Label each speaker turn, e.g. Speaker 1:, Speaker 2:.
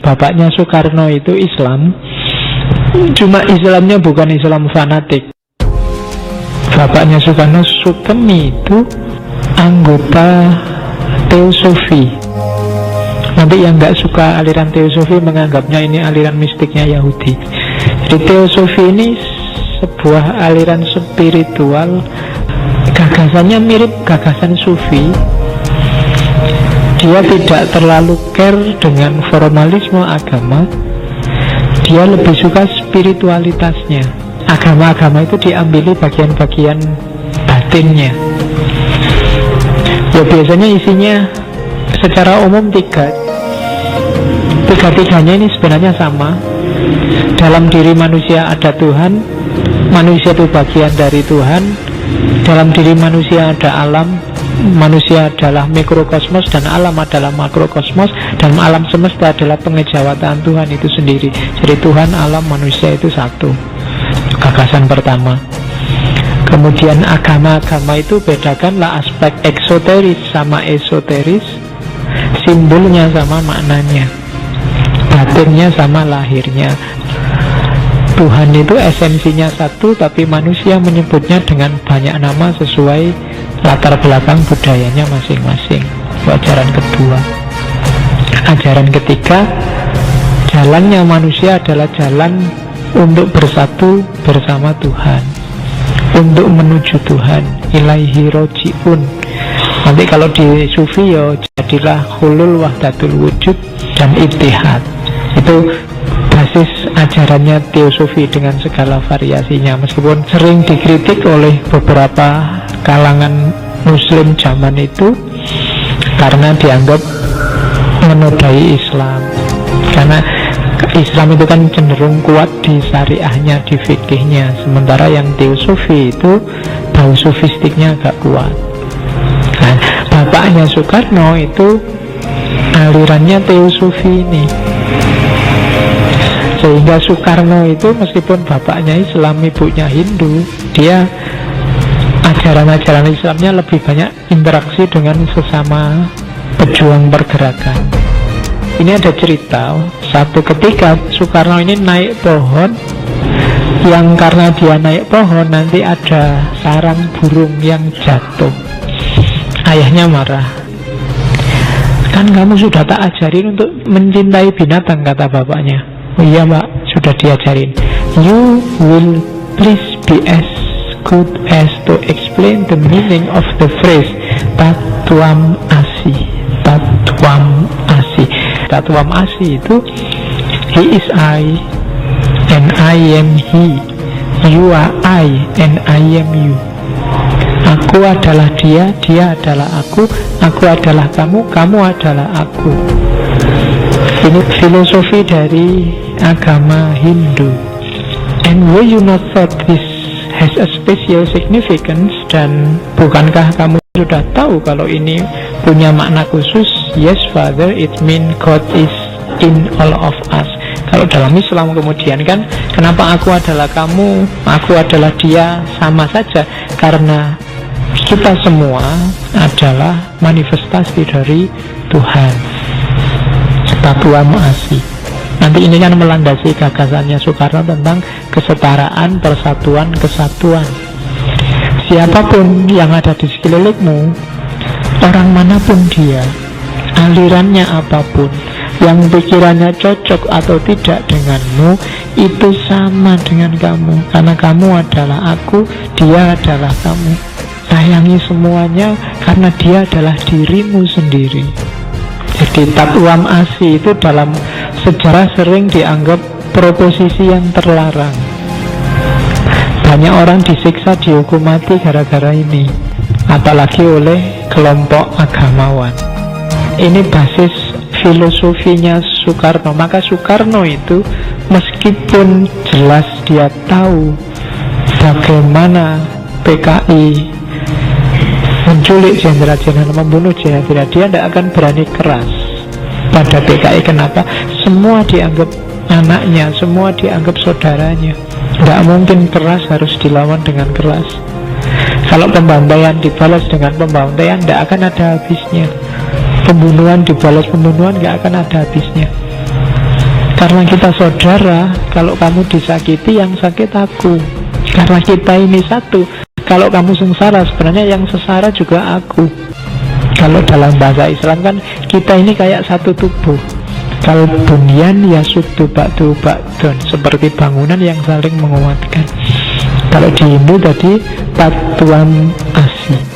Speaker 1: bapaknya Soekarno itu Islam, cuma Islamnya bukan Islam fanatik. Bapaknya Soekarno, Sukemi, itu anggota Teosofi. Nanti yang nggak suka aliran Teosofi menganggapnya ini aliran mistiknya Yahudi. Jadi Teosofi ini sebuah aliran spiritual, gagasannya mirip gagasan Sufi. Dia tidak terlalu care dengan formalisme agama, dia lebih suka spiritualitasnya. Agama-agama itu diambil bagian-bagian batinnya. Ya biasanya isinya secara umum tiga-tiganya ini sebenarnya sama. Dalam diri manusia ada Tuhan, manusia itu bagian dari Tuhan. Dalam diri manusia ada alam, manusia adalah mikrokosmos dan alam adalah makrokosmos. Dalam alam semesta adalah pengejawatan Tuhan itu sendiri. Jadi Tuhan, alam, manusia itu satu. Gagasan pertama. Kemudian agama-agama itu bedakanlah aspek eksoteris sama esoteris, simbolnya sama maknanya, batinnya sama lahirnya. Tuhan itu esensinya satu, tapi manusia menyebutnya dengan banyak nama sesuai latar belakang budayanya masing-masing. Ajaran kedua. Ajaran ketiga, jalannya manusia adalah jalan untuk bersatu bersama Tuhan, untuk menuju Tuhan, ilaihi roji'un. Nanti kalau di Sufi ya jadilah hulul wahdatul wujud dan ittihad. Itu basis ajarannya Teosofi dengan segala variasinya, meskipun sering dikritik oleh beberapa kalangan Muslim zaman itu karena dianggap menodai Islam. Karena Islam itu kan cenderung kuat di syariahnya, di fikihnya, sementara yang Teosofi itu bau sofistiknya agak kuat. Nah, bapaknya Soekarno itu alirannya Teosofi ini, sehingga Soekarno itu meskipun bapaknya Islam, ibunya Hindu, dia ajaran-ajaran Islamnya lebih banyak interaksi dengan sesama pejuang pergerakan. Ini ada cerita, satu ketika Soekarno ini naik pohon, yang karena dia naik pohon nanti ada sarang burung yang jatuh. Ayahnya marah. Kan kamu sudah tak ajarin untuk mencintai binatang, kata bapaknya. Oh iya pak, sudah diajarin. You will please be as good as to explain the meaning of the phrase Tatwam Asi. Tatwam Asi. Tatwam Asi itu he is I and I am he, you are I and I am you. Aku adalah dia, dia adalah aku adalah kamu, kamu adalah aku. Ini filosofi dari agama Hindu. And will you not that this has a special significance? Dan bukankah kamu sudah tahu kalau ini punya makna khusus? Yes father, it means God is in all of us. Kalau dalam Islam kemudian kan, kenapa aku adalah kamu, aku adalah dia, sama saja, karena kita semua adalah manifestasi dari Tuhan. Tatwam Asi. Nanti ini kan melandasi gagasannya Soekarno tentang kesetaraan, persatuan, kesatuan. Siapapun yang ada di sekelilingmu, orang manapun dia, alirannya apapun, yang pikirannya cocok atau tidak denganmu, itu sama dengan kamu. Karena kamu adalah aku, dia adalah kamu. Sayangi semuanya karena dia adalah dirimu sendiri. Jadi Tatwam Asi itu dalam sejarah sering dianggap proposisi yang terlarang. Banyak orang disiksa, dihukum mati gara-gara ini, apalagi oleh kelompok agamawan. Ini basis filosofinya Soekarno. Maka Soekarno itu meskipun jelas dia tahu bagaimana PKI menculik jenderal-jenderal, membunuh jenderal, dia tidak akan berani keras pada PKI. Kenapa? Semua dianggap anaknya, semua dianggap saudaranya. Tidak mungkin keras, harus dilawan dengan keras. Kalau pembantaian dibalas dengan pembantaian, tidak akan ada habisnya. Pembunuhan dibalas pembunuhan, tidak akan ada habisnya. Karena kita saudara, kalau kamu disakiti yang sakit aku. Karena kita ini satu, kalau kamu sengsara sebenarnya yang sesara juga aku. Kalau dalam bahasa Islam kan kita ini kayak satu tubuh. Kalau bunyan ya suddu ba'du ba'dun, seperti bangunan yang saling menguatkan. Kalau di Hindu tadi Tatuan Asi.